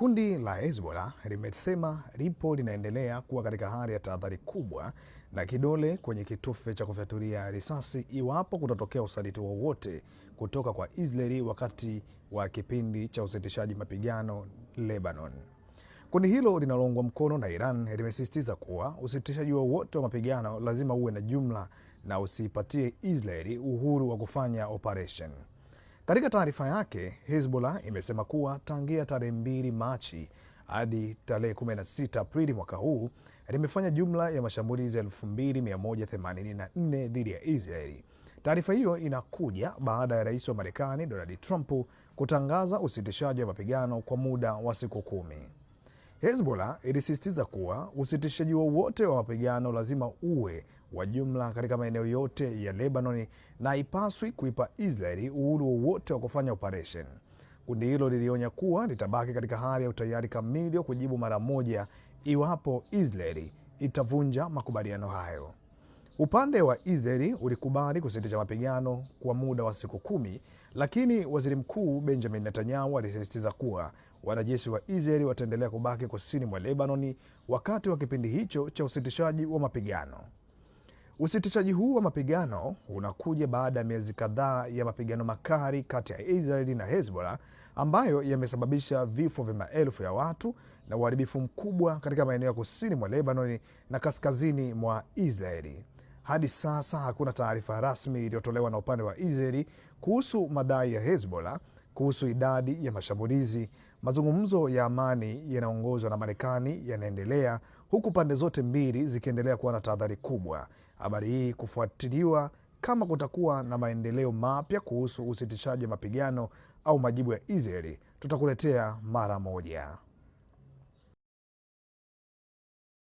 Kundi la Hezbollah limesema lipo linaendelea kuwa katika hali ya tahadhari kubwa na kidole kwenye kitufe cha kufyatulia risasi iwapo kutatokea usaliti wowote kutoka kwa Israeli wakati wa kipindi cha usitishaji mapigano Lebanon. Kundi hilo linaloungwa mkono na Iran limesisitiza kuwa usitishaji wowote wa mapigano lazima uwe na jumla na usiipatie Israeli uhuru wa kufanya operation. Katika taarifa yake, Hezbollah imesema kuwa tangia tarehe 2 Machi hadi tarehe 16 Aprili mwaka huu limefanya jumla ya mashambulizi 2184 dhidi ya Israeli. Taarifa hiyo inakuja baada ya Rais wa Marekani Donald Trump kutangaza usitishaji wa mapigano kwa muda wa siku 10. Hezbollah ilisisitiza kuwa usitishaji wowote wa mapigano lazima uwe wa jumla katika maeneo yote ya Lebanon na haipaswi kuipa Israeli uhuru wowote wa kufanya operation. Kundi hilo lilionya kuwa litabaki katika hali ya utayari kamili wa kujibu mara moja iwapo Israeli itavunja makubaliano hayo. Upande wa Israeli ulikubali kusitisha mapigano kwa muda wa siku 10, lakini Waziri Mkuu Benjamin Netanyahu alisisitiza kuwa wanajeshi wa Israeli wataendelea kubaki kusini mwa Lebanon wakati wa kipindi hicho cha usitishaji wa mapigano. Usitishaji huu wa mapigano unakuja baada ya miezi kadhaa ya mapigano makali kati ya Israeli na Hezbollah ambayo yamesababisha vifo vya maelfu ya watu na uharibifu mkubwa katika maeneo ya kusini mwa Lebanon na kaskazini mwa Israeli. Hadi sasa hakuna taarifa rasmi iliyotolewa na upande wa Israeli kuhusu madai ya Hezbollah kuhusu idadi ya mashambulizi. Mazungumzo ya amani yanaongozwa na Marekani yanaendelea huku pande zote mbili zikiendelea kuwa na tahadhari kubwa. Habari hii kufuatiliwa kama kutakuwa na maendeleo mapya kuhusu usitishaji mapigano au majibu ya Israeli, tutakuletea mara moja.